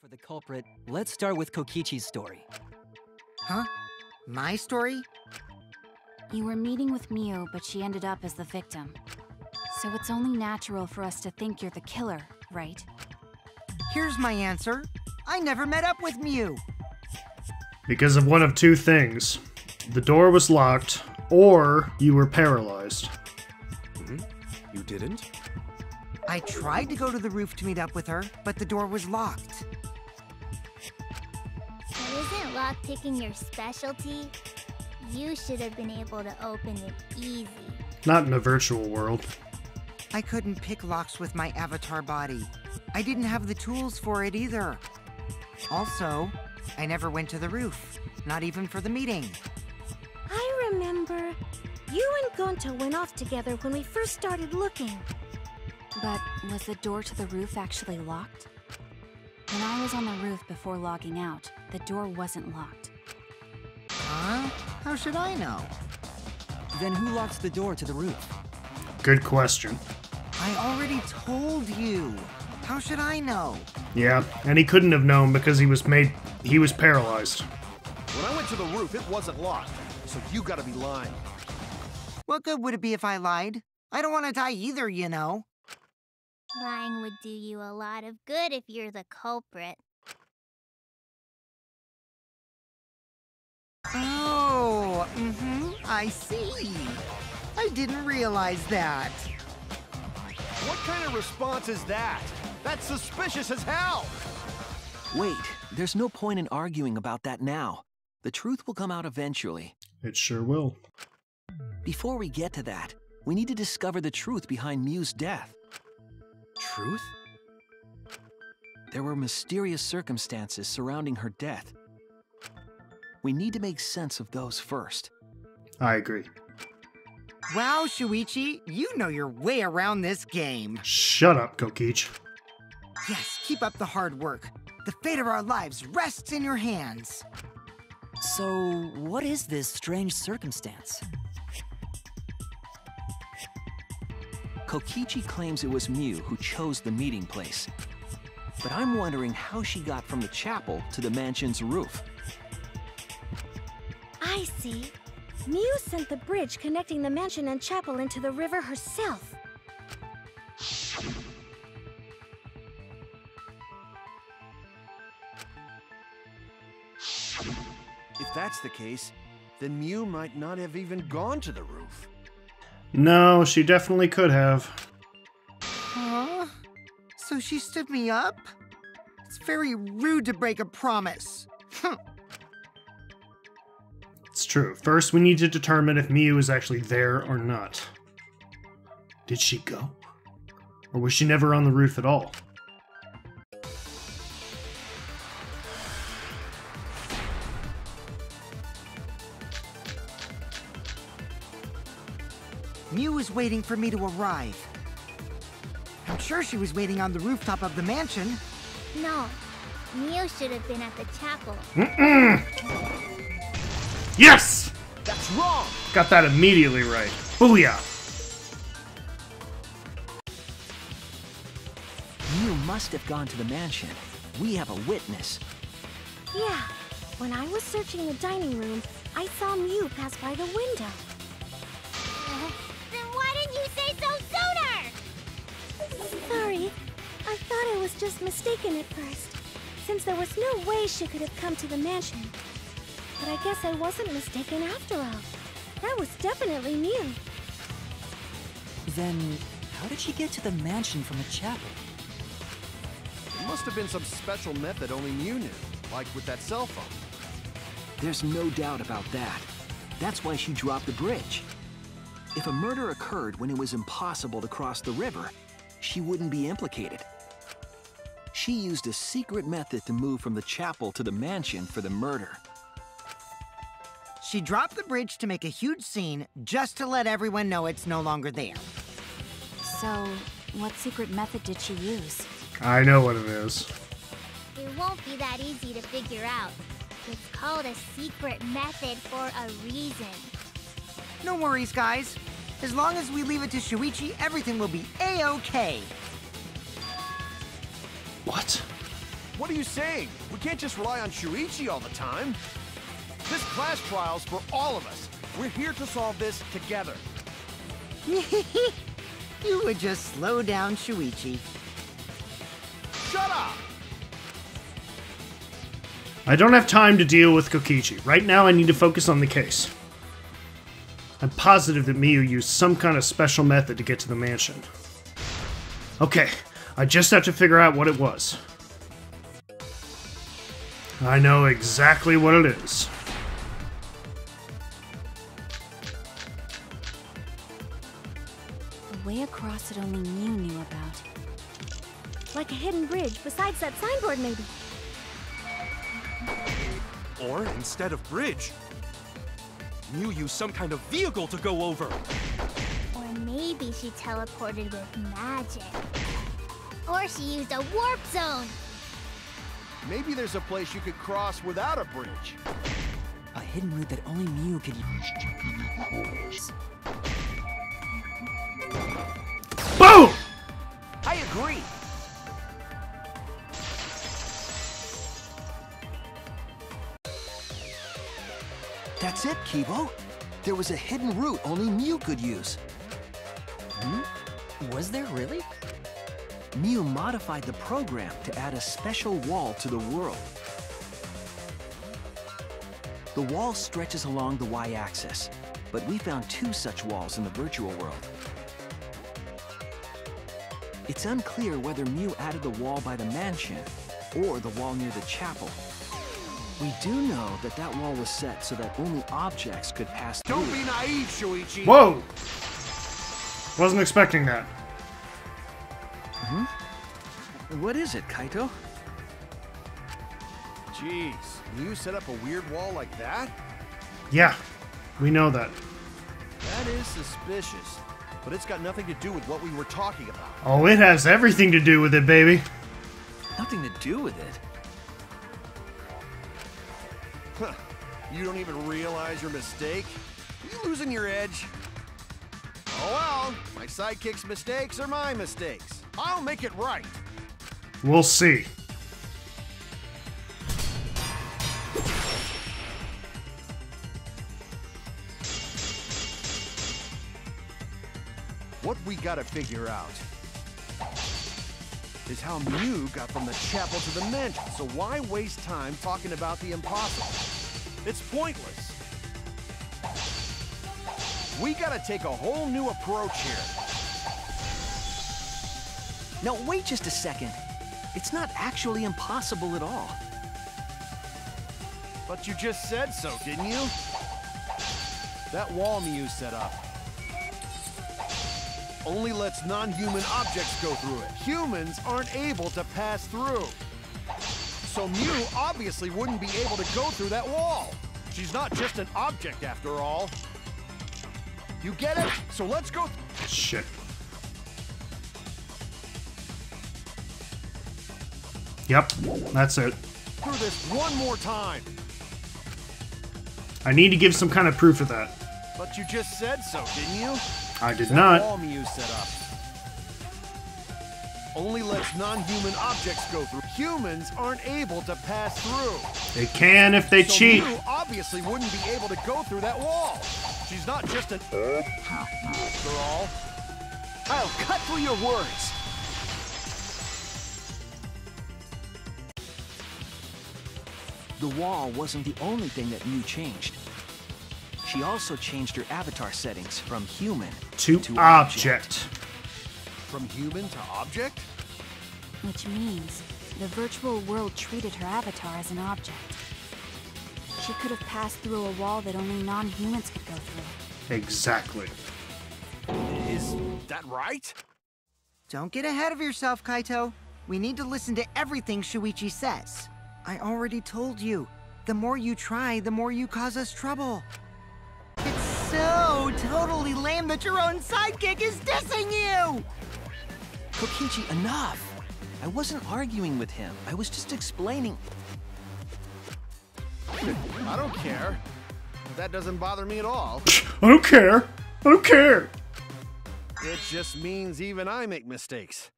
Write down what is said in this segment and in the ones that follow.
For the culprit, let's start with Kokichi's story. Huh? My story? You were meeting with Miu, but she ended up as the victim. So it's only natural for us to think you're the killer, right? Here's my answer. I never met up with Miu. Because of one of two things. The door was locked, or you were paralyzed. You didn't? I tried to go to the roof to meet up with her, but the door was locked. But isn't lockpicking your specialty? You should have been able to open it easy. Not in a virtual world. I couldn't pick locks with my avatar body. I didn't have the tools for it either. Also, I never went to the roof, not even for the meeting. I remember. You and Gonta went off together when we first started looking. But was the door to the roof actually locked? When I was on the roof before logging out, the door wasn't locked. Huh? How should I know? Then who locks the door to the roof? Good question. I already told you. How should I know? Yeah, and he couldn't have known because he was paralyzed. When I went to the roof, it wasn't locked, so you gotta be lying. What good would it be if I lied? I don't want to die either, you know. Lying would do you a lot of good if you're the culprit. Oh, I see. I didn't realize that. What kind of response is that? That's suspicious as hell! Wait, there's no point in arguing about that now. The truth will come out eventually. It sure will. Before we get to that, we need to discover the truth behind Miu's death. Truth? There were mysterious circumstances surrounding her death. We need to make sense of those first. I agree. Wow, Shuichi, you know your way around this game. Shut up, Kokichi. Yes, keep up the hard work. The fate of our lives rests in your hands. So, what is this strange circumstance? Kokichi claims it was Miu who chose the meeting place. But I'm wondering how she got from the chapel to the mansion's roof. I see. Miu sent the bridge connecting the mansion and chapel into the river herself. If that's the case, then Miu might not have even gone to the roof. No, she definitely could have. Huh? So she stood me up? It's very rude to break a promise. It's true. First, we need to determine if Miu is actually there or not. Did she go? Or was she never on the roof at all? Miu was waiting for me to arrive. I'm sure she was waiting on the rooftop of the mansion. No, Miu should have been at the chapel. Yes! That's wrong! Got that immediately right. Booyah! Miu must have gone to the mansion. We have a witness. Yeah, when I was searching the dining room, I saw Miu pass by the window. Then why didn't you say so sooner? Sorry, I thought I was just mistaken at first, since there was no way she could have come to the mansion. But I guess I wasn't mistaken after all. That was definitely Miu. Then, how did she get to the mansion from the chapel? It must have been some special method only Miu knew, like with that cell phone. There's no doubt about that. That's why she dropped the bridge. If a murder occurred when it was impossible to cross the river, she wouldn't be implicated. She used a secret method to move from the chapel to the mansion for the murder. She dropped the bridge to make a huge scene, just to let everyone know it's no longer there. So, what secret method did she use? I know what it is. It won't be that easy to figure out. It's called a secret method for a reason. No worries, guys. As long as we leave it to Shuichi, everything will be A-okay. What? What are you saying? We can't just rely on Shuichi all the time. This class trial's for all of us. We're here to solve this together. You would just slow down Shuichi. Shut up! I don't have time to deal with Kokichi. Right now I need to focus on the case. I'm positive that Miyu used some kind of special method to get to the mansion. Okay, I just have to figure out what it was. I know exactly what it is. The way across it only Mew knew about. Like a hidden bridge besides that signboard, maybe. Or instead of bridge, Mew used some kind of vehicle to go over. Or maybe she teleported with magic. Or she used a warp zone. Maybe there's a place you could cross without a bridge. A hidden route that only Mew could use. Boom! I agree. That's it, Kibo. There was a hidden route only Mew could use. Was there really? Mew modified the program to add a special wall to the world. The wall stretches along the y-axis, but we found 2 such walls in the virtual world. It's unclear whether Mew added the wall by the mansion or the wall near the chapel. We do know that that wall was set so that only objects could pass through. Don't be naive, Shuichi. Whoa! Wasn't expecting that. What is it, Kaito? Jeez, Mew set up a weird wall like that? Yeah, we know that. That is suspicious, but it's got nothing to do with what we were talking about. Oh, it has everything to do with it, baby. Nothing to do with it. Huh. You don't even realize your mistake? Are you losing your edge? Oh well, my sidekick's mistakes are my mistakes. I'll make it right. We'll see. What we gotta figure out is how Mew got from the chapel to the mansion, so why waste time talking about the impossible? It's pointless. We gotta take a whole new approach here. Now, wait just a second. It's not actually impossible at all. But you just said so, didn't you? That wall Mew set up only lets non-human objects go through it. Humans aren't able to pass through. So Mew obviously wouldn't be able to go through that wall. She's not just an object after all. You get it? So let's go. Shit. Yep, that's it. Through this one more time. I need to give some kind of proof of that. But you just said so, didn't you? I did That not. wall Mew set up only lets non-human objects go through. Humans aren't able to pass through. They can if they So cheat. Mew obviously wouldn't be able to go through that wall. She's not just an after all. I'll cut through your words. The wall wasn't the only thing that Mew changed. She also changed her avatar settings from human To object. From human to object? Which means the virtual world treated her avatar as an object. She could have passed through a wall that only non-humans could go through. Exactly. Is that right? Don't get ahead of yourself, Kaito. We need to listen to everything Shuichi says. I already told you, the more you try, the more you cause us trouble. It's so totally lame that your own sidekick is dissing you! Kokichi, enough! I wasn't arguing with him. I was just explaining. I don't care. That doesn't bother me at all. I don't care. I don't care. It just means even I make mistakes.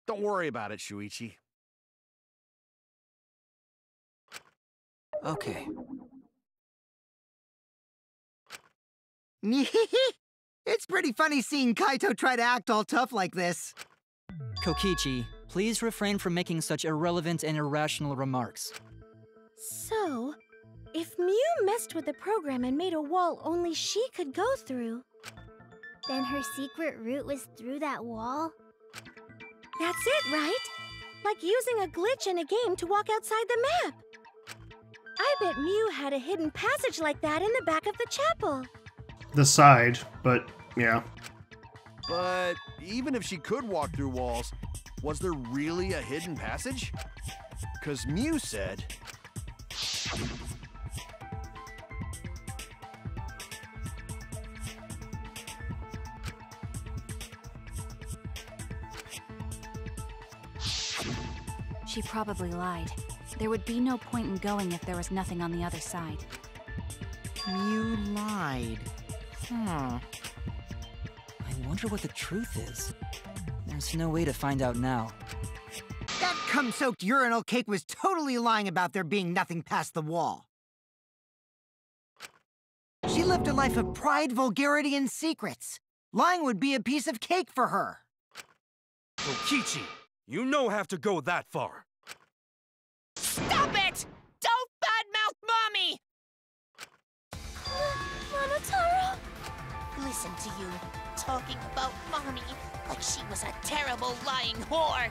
Don't worry about it, Shuichi. Okay. It's pretty funny seeing Kaito try to act all tough like this. Kokichi, please refrain from making such irrelevant and irrational remarks. So, if Mew messed with the program and made a wall only she could go through... Then her secret route was through that wall? That's it, right? Like using a glitch in a game to walk outside the map. I bet Mew had a hidden passage like that in the back of the chapel. The side, but yeah. But even if she could walk through walls, was there really a hidden passage? 'Cause Mew said... She probably lied. There would be no point in going if there was nothing on the other side. Mew lied. I wonder what the truth is. There's no way to find out now. That cum-soaked urinal cake was totally lying about there being nothing past the wall. She lived a life of pride, vulgarity, and secrets. Lying would be a piece of cake for her. Kokichi, you no have to go that far. Stop it! Don't badmouth Mommy! Monotaro? Listen to you, talking about Mommy like she was a terrible lying whore.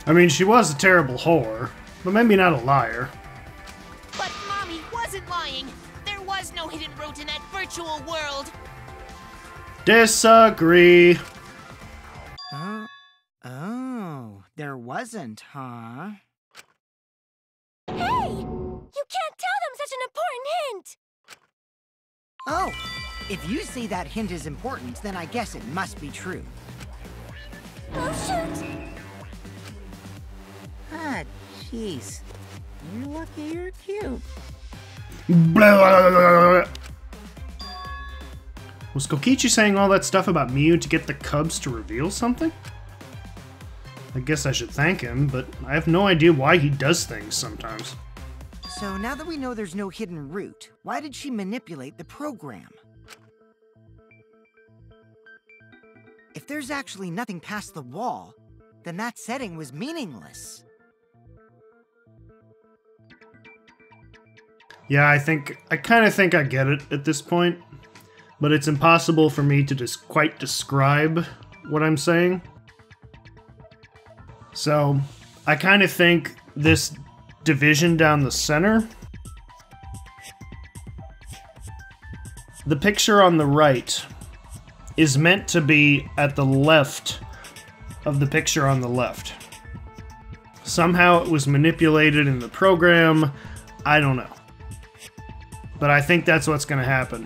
I mean, she was a terrible whore, but maybe not a liar. But Mommy wasn't lying. There was no hidden route in that virtual world. Disagree. Oh, there wasn't, huh? Hey! You can't tell them such an important hint! Oh, if you say that hint is important, then I guess it must be true. Oh, shoot! Ah, jeez. You're lucky you're cute. Was Kokichi saying all that stuff about Mew to get the cubs to reveal something? I guess I should thank him, but I have no idea why he does things sometimes. So now that we know there's no hidden route, why did she manipulate the program? If there's actually nothing past the wall, then that setting was meaningless. Yeah, I kind of think I get it at this point, but it's impossible for me to just quite describe what I'm saying. So, I kind of think this division down the center, the picture on the right is meant to be at the left of the picture on the left. Somehow it was manipulated in the program, I don't know. But I think that's what's going to happen.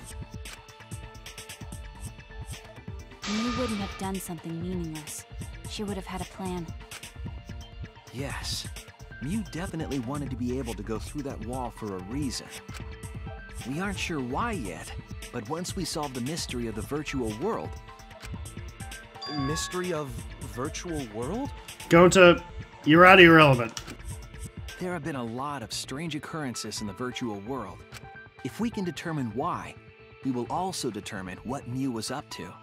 Mew wouldn't have done something meaningless. She would have had a plan. Yes. Mew definitely wanted to be able to go through that wall for a reason. We aren't sure why yet, but once we solve the mystery of the virtual world... Mystery of virtual world? You're out of irrelevant. There have been a lot of strange occurrences in the virtual world. If we can determine why, we will also determine what Mew was up to.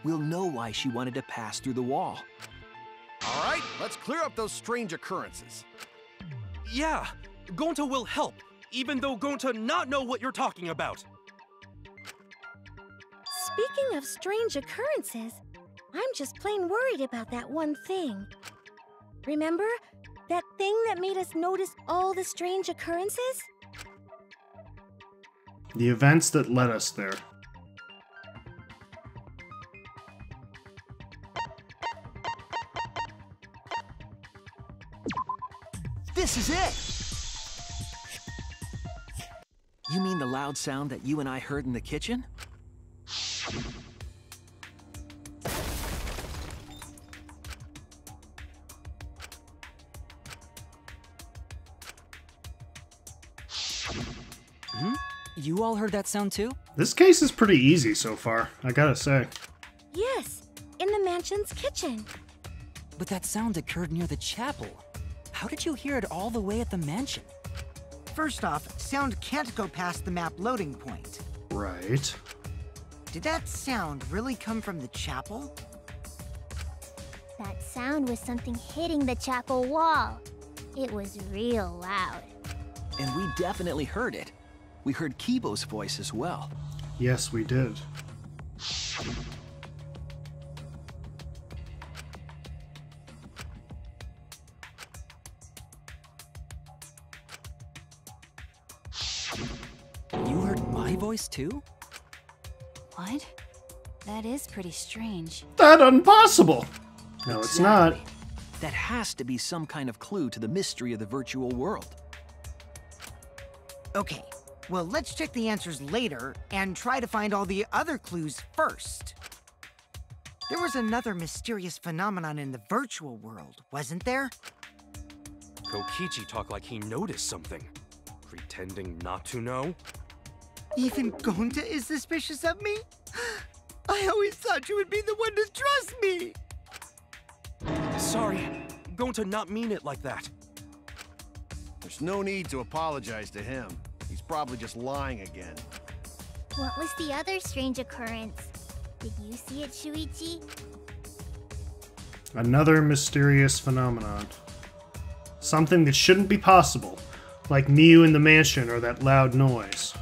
We'll know why she wanted to pass through the wall. All right, let's clear up those strange occurrences. Yeah, Gonta will help, even though Gonta not know what you're talking about. Speaking of strange occurrences, I'm just plain worried about that one thing. Remember? That thing that made us notice all the strange occurrences? The events that led us there. This is it! You mean the loud sound that you and I heard in the kitchen? You all heard that sound too? This case is pretty easy so far, I gotta say. Yes, in the mansion's kitchen. But that sound occurred near the chapel. How did you hear it all the way at the mansion? First off, sound can't go past the map loading point. Right. Did that sound really come from the chapel? That sound was something hitting the chapel wall. It was real loud. And we definitely heard it. We heard Kibo's voice as well. Yes, we did. You heard my voice too? What? That is pretty strange. That impossible! No, it's not. Exactly. That has to be some kind of clue to the mystery of the virtual world. Okay, well, let's check the answers later and try to find all the other clues first. There was another mysterious phenomenon in the virtual world, wasn't there? Kokichi talked like he noticed something. Pretending not to know? Even Gonta is suspicious of me? I always thought you would be the one to trust me! Sorry, I'm going to not mean it like that. There's no need to apologize to him. He's probably just lying again. What was the other strange occurrence? Did you see it, Shuichi? Another mysterious phenomenon. Something that shouldn't be possible, like Miu in the mansion or that loud noise.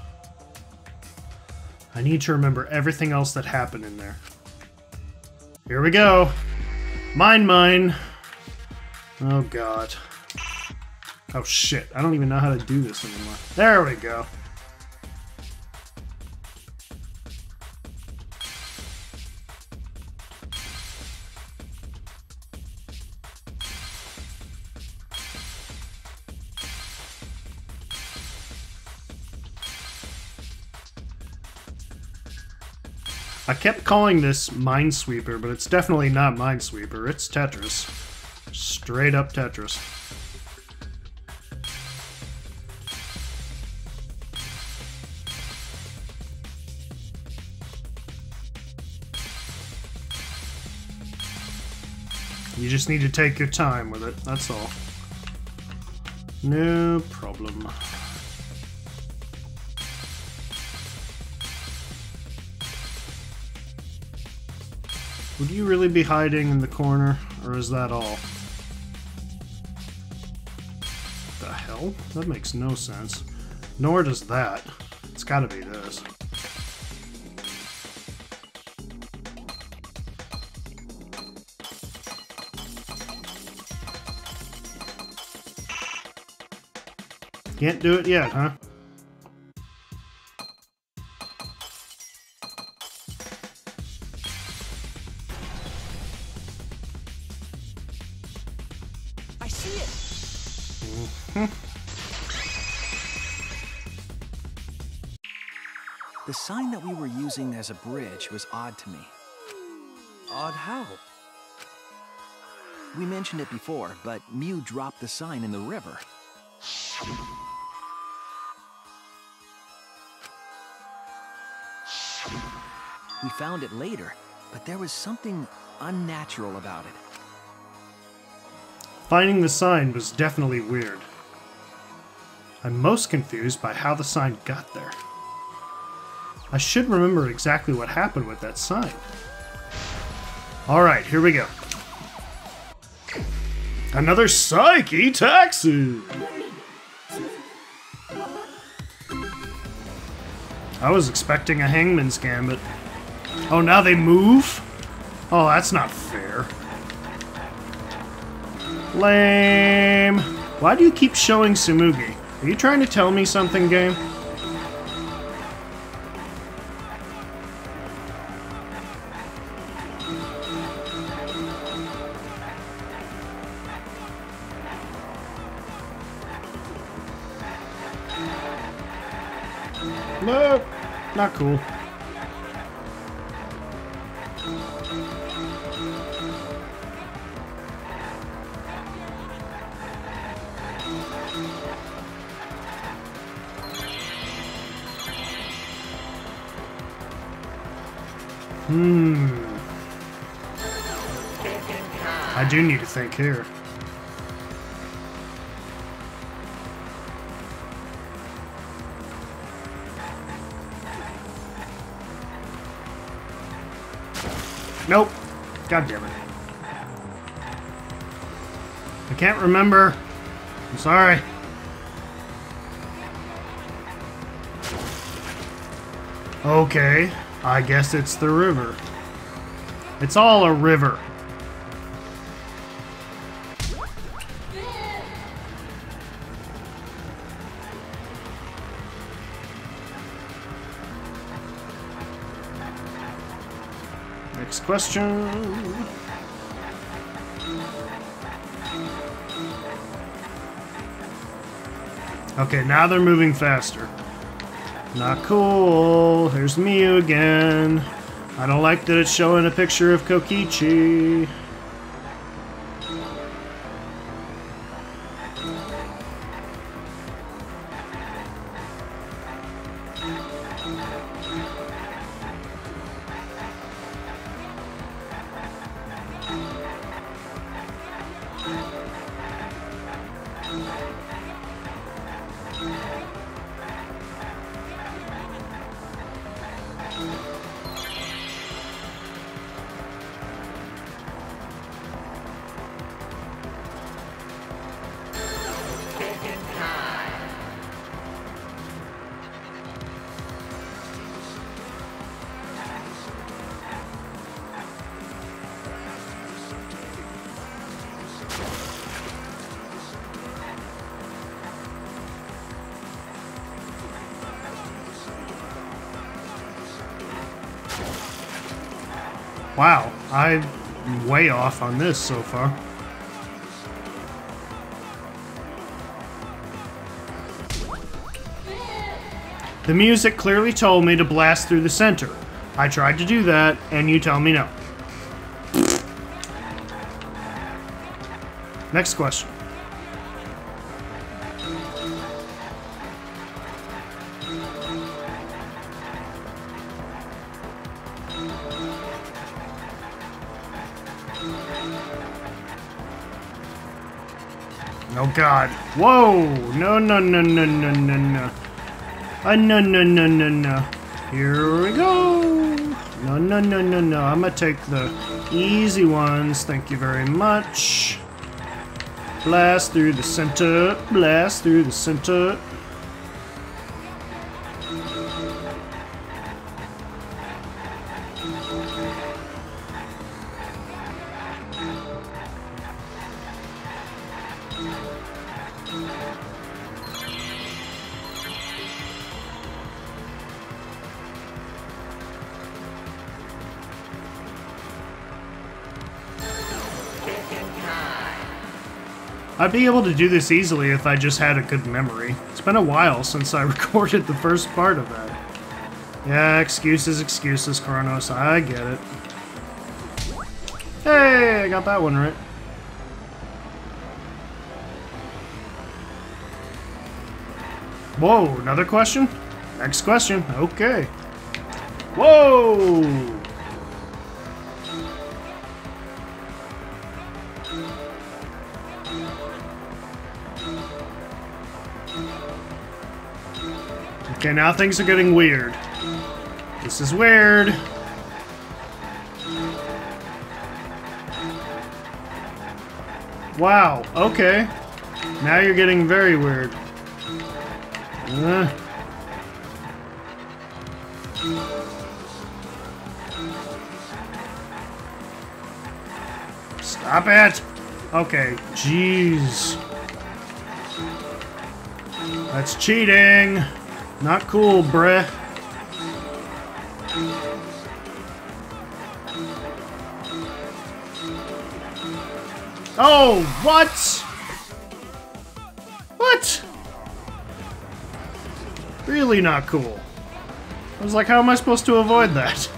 I need to remember everything else that happened in there. Here we go. Mine. Oh god. Oh shit, I don't even know how to do this anymore. There we go. I kept calling this Minesweeper, but it's definitely not Minesweeper. It's Tetris. Straight up Tetris. You just need to take your time with it, that's all. No problem. Would you really be hiding in the corner, or is that all? The hell? That makes no sense. Nor does that. It's gotta be this. Can't do it yet, huh? I see it! The sign that we were using as a bridge was odd to me. Odd how? We mentioned it before, but Miu dropped the sign in the river. We found it later, but there was something unnatural about it. Finding the sign was definitely weird. I'm most confused by how the sign got there. I should remember exactly what happened with that sign. Alright, here we go. Another Psyche taxi! I was expecting a Hangman's Gambit. Oh, now they move? Oh, that's not fair. Lame. Why do you keep showing Tsumugi? Are you trying to tell me something, game? Nope. Not cool. I do need to think here. Nope. God damn it. I can't remember. I'm sorry. Okay, I guess it's the river. It's all a river. Next question. Okay, now they're moving faster. Not cool. Here's Miu again. I don't like that it's showing a picture of Kokichi. Wow, I'm way off on this so far. The music clearly told me to blast through the center. I tried to do that, and you tell me no. Next question. Oh god. Whoa! No, no, no, no, no, no, no. No, no, no, no, no. Here we go. No, no, no, no, no. I'm gonna take the easy ones. Thank you very much. Blast through the center. Blast through the center. I'd be able to do this easily if I just had a good memory. It's been a while since I recorded the first part of that. Yeah, excuses, excuses, Kronos. I get it. Hey, I got that one right. Whoa, another question? Next question. Okay. Whoa! Okay, now things are getting weird. This is weird. Wow, okay. Now you're getting very weird. Stop it! Okay, jeez. That's cheating! Not cool, bruh. Oh, what? What? Really not cool. I was like, how am I supposed to avoid that?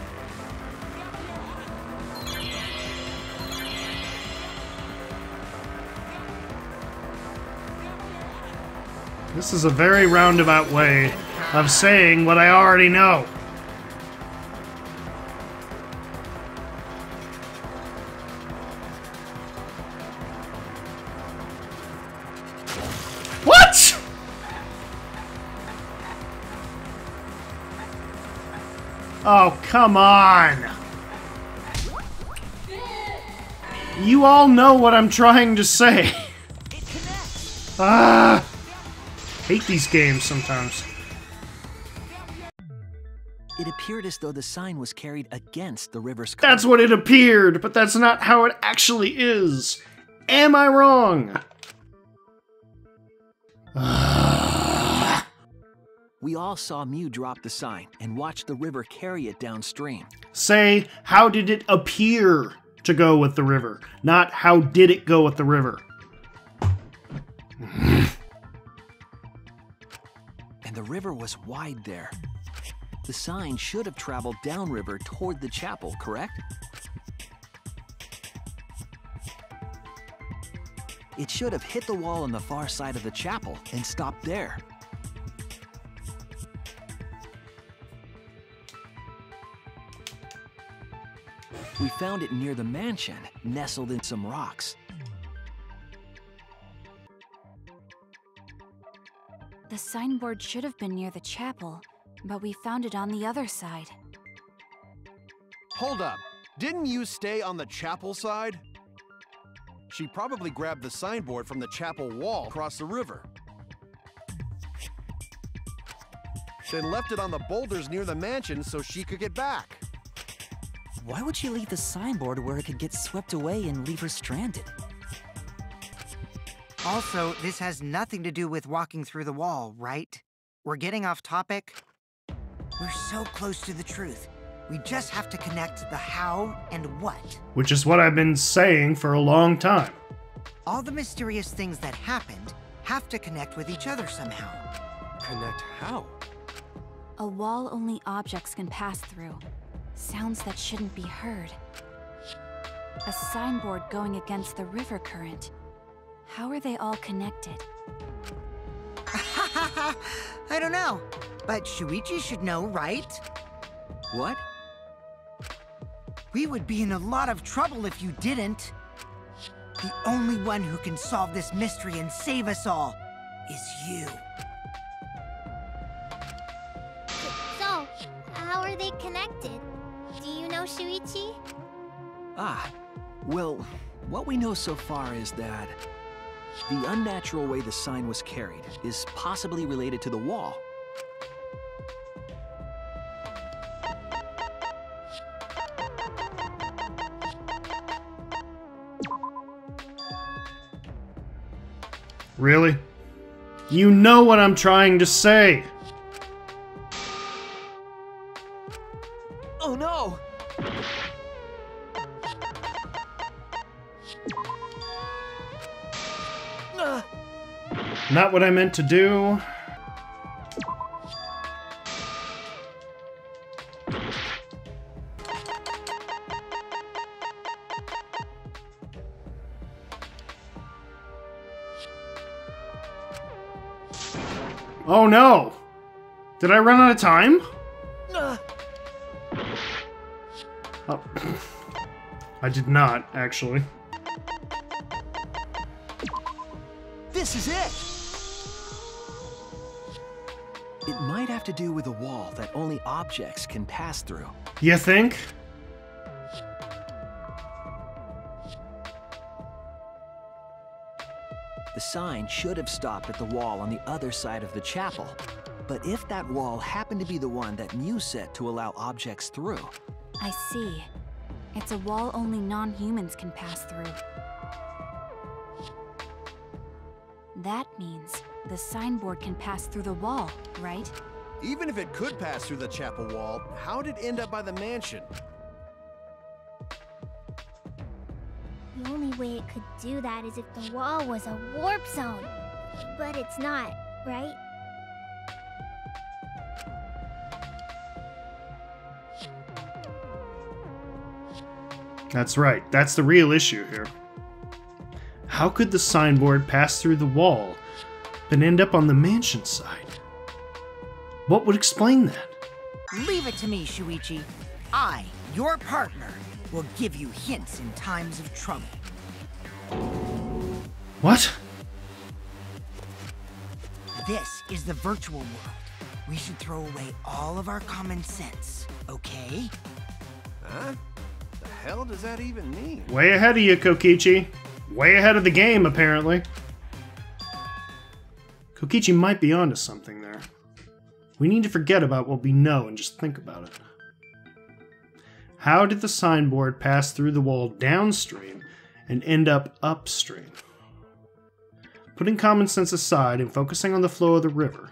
This is a very roundabout way of saying what I already know. What? Oh, come on. You all know what I'm trying to say. Hate these games sometimes. It appeared as though the sign was carried against the river's current. That's what it appeared, but that's not how it actually is. Am I wrong? We all saw Mew drop the sign and watch the river carry it downstream. Say, how did it appear to go with the river, not how did it go with the river. And the river was wide there. The sign should have traveled downriver toward the chapel, correct? It should have hit the wall on the far side of the chapel and stopped there. We found it near the mansion, nestled in some rocks. The signboard should have been near the chapel, but we found it on the other side. Hold up. Didn't you stay on the chapel side? She probably grabbed the signboard from the chapel wall across the river. Then left it on the boulders near the mansion so she could get back. Why would she leave the signboard where it could get swept away and leave her stranded? Also, this has nothing to do with walking through the wall, right? We're getting off topic. We're so close to the truth. We just have to connect the how and what. Which is what I've been saying for a long time. All the mysterious things that happened have to connect with each other somehow. Connect how? A wall only objects can pass through. Sounds that shouldn't be heard. A signboard going against the river current. How are they all connected? I don't know, but Shuichi should know, right? What? We would be in a lot of trouble if you didn't. The only one who can solve this mystery and save us all is you. So, how are they connected? Do you know, Shuichi? Well, what we know so far is that the unnatural way the sign was carried is possibly related to the wall. Really? You know what I'm trying to say. Oh no! Not what I meant to do. Oh no! Did I run out of time? Oh. I did not, actually. This is it! It might have to do with a wall that only objects can pass through. You think? The sign should have stopped at the wall on the other side of the chapel. But if that wall happened to be the one that Mew set to allow objects through... I see. It's a wall only non-humans can pass through. That means the signboard can pass through the wall, right? Even if it could pass through the chapel wall, how did it end up by the mansion? The only way it could do that is if the wall was a warp zone. But it's not, right? That's right. That's the real issue here. How could the signboard pass through the wall, but end up on the mansion side? What would explain that? Leave it to me, Shuichi. I, your partner, will give you hints in times of trouble. What? This is the virtual world. We should throw away all of our common sense, okay? Huh? The hell does that even mean? Way ahead of you, Kokichi. Way ahead of the game, apparently. Kokichi might be onto something there. We need to forget about what we know and just think about it. How did the signboard pass through the wall downstream and end up upstream? Putting common sense aside and focusing on the flow of the river.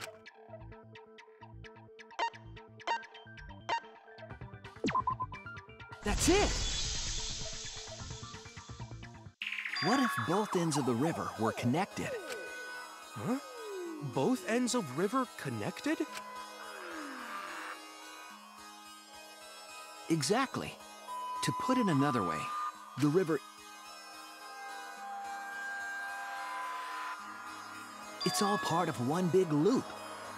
That's it! What if both ends of the river were connected? Huh? Both ends of river connected? Exactly. To put it another way, the river... It's all part of one big loop.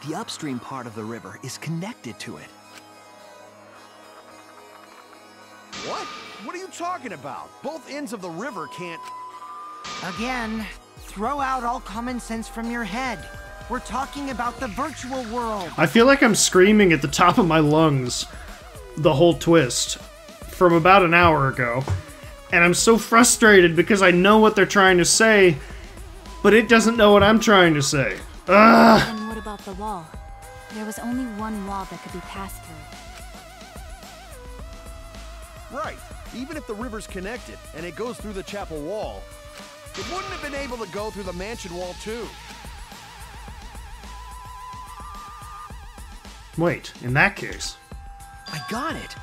The upstream part of the river is connected to it. What? What are you talking about? Both ends of the river can't... Again, throw out all common sense from your head. We're talking about the virtual world. I feel like I'm screaming at the top of my lungs the whole twist from about an hour ago. And I'm so frustrated because I know what they're trying to say, but it doesn't know what I'm trying to say. Ugh! And what about the wall? There was only one wall that could be passed through. Right. Even if the river's connected and it goes through the chapel wall, it wouldn't have been able to go through the mansion wall too. Wait, in that case... I got it!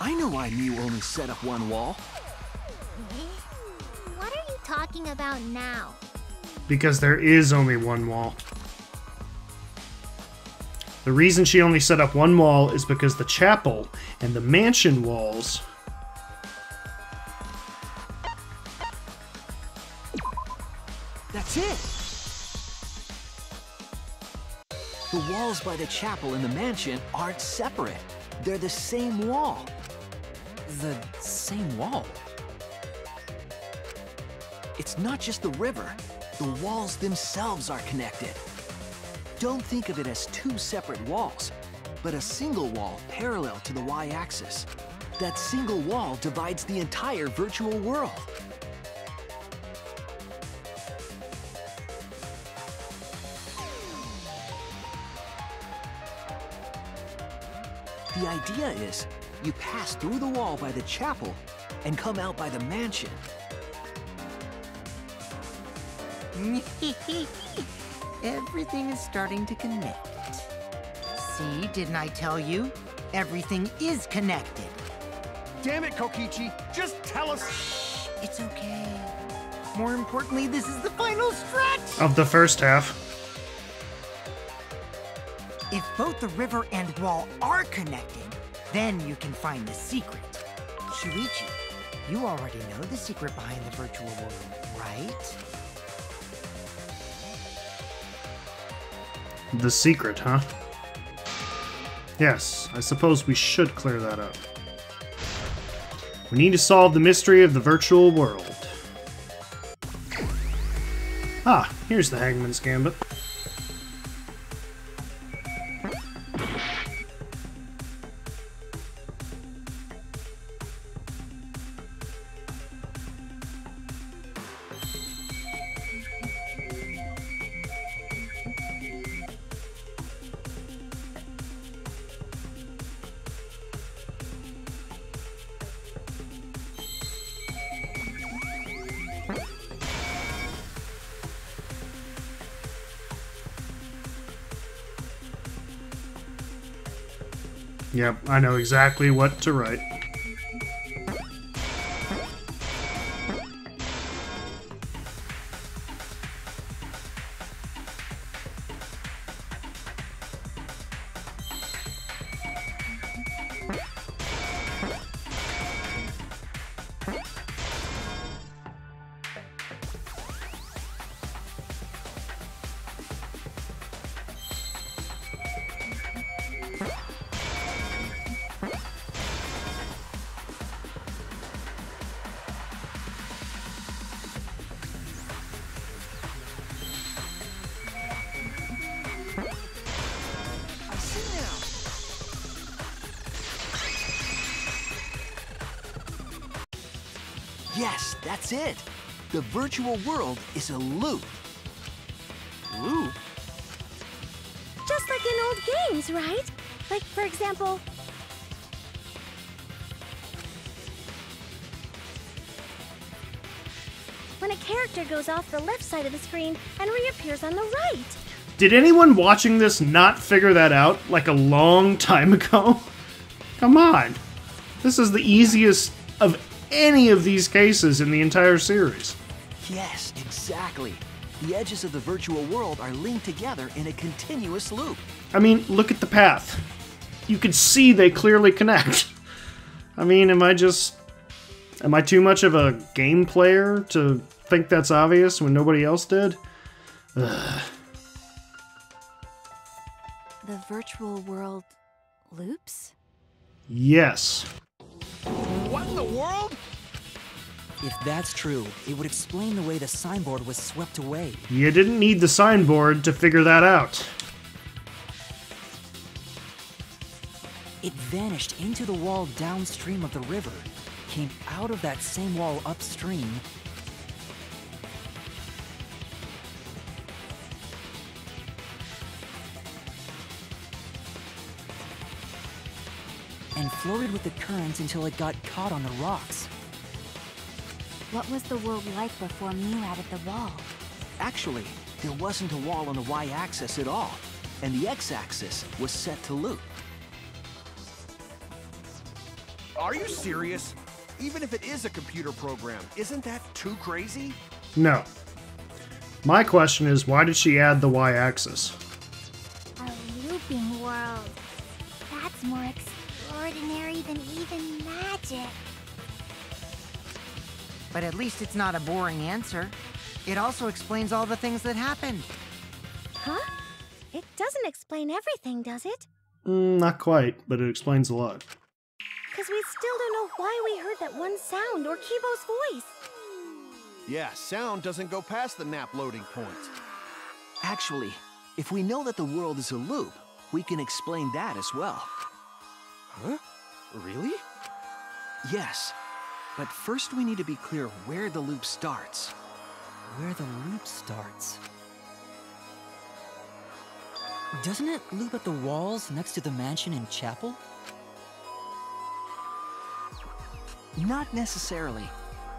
I know why Mew only set up one wall. What are you talking about now? Because there is only one wall. The reason she only set up one wall is because the chapel and the mansion walls... That's it! The walls by the chapel and the mansion aren't separate. They're the same wall. The same wall? It's not just the river. The walls themselves are connected. Don't think of it as two separate walls, but a single wall parallel to the y-axis. That single wall divides the entire virtual world. The idea is, you pass through the wall by the chapel and come out by the mansion. Everything is starting to connect. See, didn't I tell you? Everything is connected. Damn it, Kokichi! Just tell us... It's okay. More importantly, this is the final stretch! Of the first half. If both the river and wall are connected, then you can find the secret. Shuichi, you already know the secret behind the virtual world, right? The secret, huh? Yes, I suppose we should clear that up. We need to solve the mystery of the virtual world. Ah, here's the Hangman's Gambit. Yep, I know exactly what to write. Yes, that's it. The virtual world is a loop. Loop? Just like in old games, right? Like, for example... when a character goes off the left side of the screen and reappears on the right. Did anyone watching this not figure that out like a long time ago? Come on. This is the easiest of any of these cases in the entire series. Yes, exactly. The edges of the virtual world are linked together in a continuous loop. I mean, look at the path. You can see they clearly connect. I mean, am I too much of a game player to think that's obvious when nobody else did? Ugh. The virtual world loops? Yes. What in the world? If that's true, it would explain the way the signboard was swept away. You didn't need the signboard to figure that out. It vanished into the wall downstream of the river, came out of that same wall upstream, and floated with the current until it got caught on the rocks. What was the world like before Mew added the wall? Actually, there wasn't a wall on the y-axis at all, and the x-axis was set to loop. Are you serious? Even if it is a computer program, isn't that too crazy? No. My question is, why did she add the y-axis? A looping world. That's more extraordinary than even magic. But at least it's not a boring answer. It also explains all the things that happened. Huh? It doesn't explain everything, does it? Not quite, but it explains a lot. Because we still don't know why we heard that one sound or Kibo's voice. Yeah, sound doesn't go past the nap loading point. Actually, if we know that the world is a loop, we can explain that as well. Huh? Really? Yes. But first we need to be clear where the loop starts. Where the loop starts. Doesn't it loop at the walls next to the mansion and chapel? Not necessarily.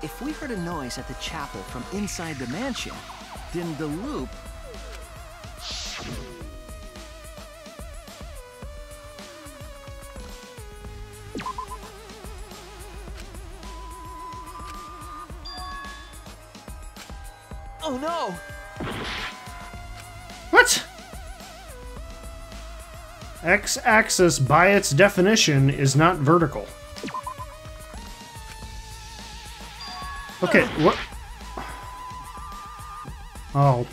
If we heard a noise at the chapel from inside the mansion, then the loop... Oh no! What? X-axis, by its definition, is not vertical. Okay, what? Oh.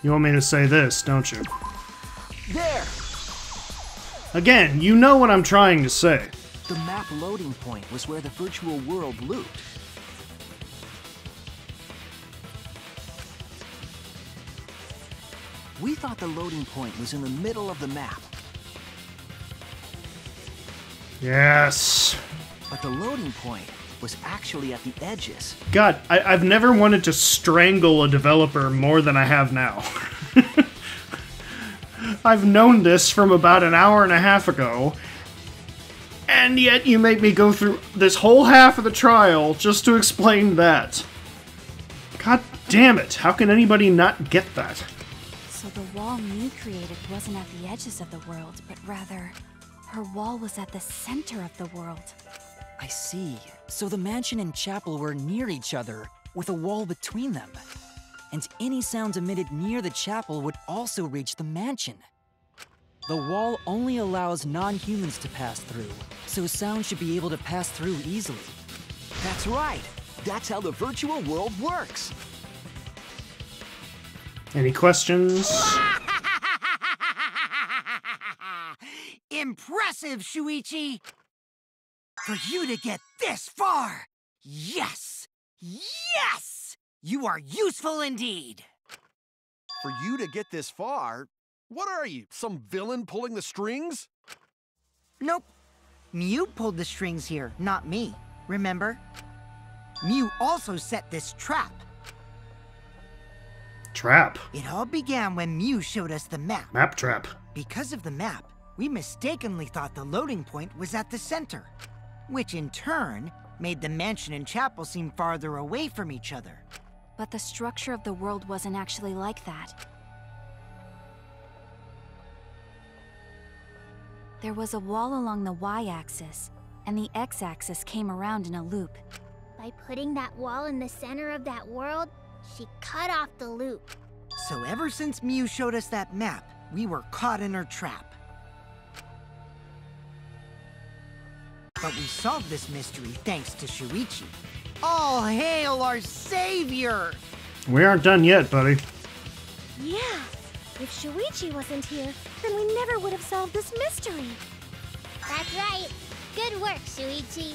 You want me to say this, don't you? There! Again, you know what I'm trying to say. The map loading point was where the virtual world looped. We thought the loading point was in the middle of the map. Yes. But the loading point was actually at the edges. God, I've never wanted to strangle a developer more than I have now. I've known this from about an hour and a half ago, and yet you make me go through this whole half of the trial just to explain that. God damn it, how can anybody not get that? So the wall Mew created wasn't at the edges of the world, but rather, her wall was at the center of the world. I see. So the mansion and chapel were near each other, with a wall between them. And any sounds emitted near the chapel would also reach the mansion. The wall only allows non-humans to pass through, so sound should be able to pass through easily. That's right. That's how the virtual world works. Any questions? Impressive, Shuichi! For you to get this far! Yes! Yes! You are useful indeed! For you to get this far, what are you, some villain pulling the strings? Nope. Mew pulled the strings here, not me. Remember? Mew also set this trap. Trap. It all began when Mew showed us the map. Map trap. Because of the map, we mistakenly thought the loading point was at the center, which in turn made the mansion and chapel seem farther away from each other. But the structure of the world wasn't actually like that. There was a wall along the y-axis, and the x-axis came around in a loop. By putting that wall in the center of that world, she cut off the loop. So ever since Mew showed us that map, we were caught in her trap. But we solved this mystery thanks to Shuichi. All hail our savior! We aren't done yet, buddy. Yeah, if Shuichi wasn't here, then we never would have solved this mystery. That's right. Good work, Shuichi.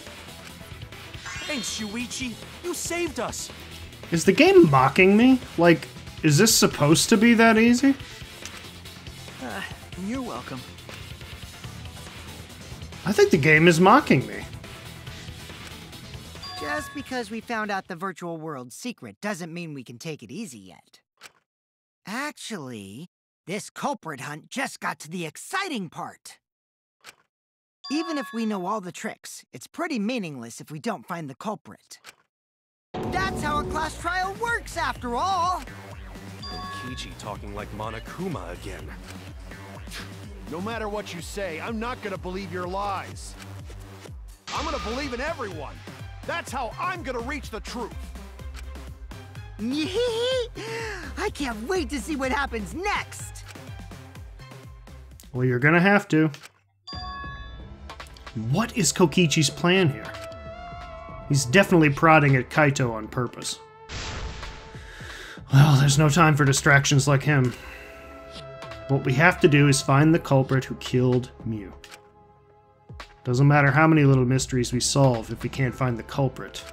Thanks, Shuichi. You saved us. Is the game mocking me? Like, is this supposed to be that easy? You're welcome. I think the game is mocking me. Just because we found out the virtual world's secret doesn't mean we can take it easy yet. Actually, this culprit hunt just got to the exciting part. Even if we know all the tricks, it's pretty meaningless if we don't find the culprit. That's how a class trial works, after all! Kokichi talking like Monokuma again. No matter what you say, I'm not gonna believe your lies. I'm gonna believe in everyone. That's how I'm gonna reach the truth. I can't wait to see what happens next! Well, you're gonna have to. What is Kokichi's plan here? He's definitely prodding at Kaito on purpose. Well, there's no time for distractions like him. What we have to do is find the culprit who killed Mew. Doesn't matter how many little mysteries we solve if we can't find the culprit.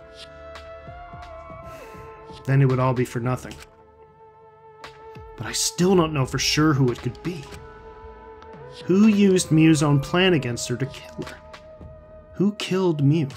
Then it would all be for nothing. But I still don't know for sure who it could be. Who used Mew's own plan against her to kill her? Who killed Mew?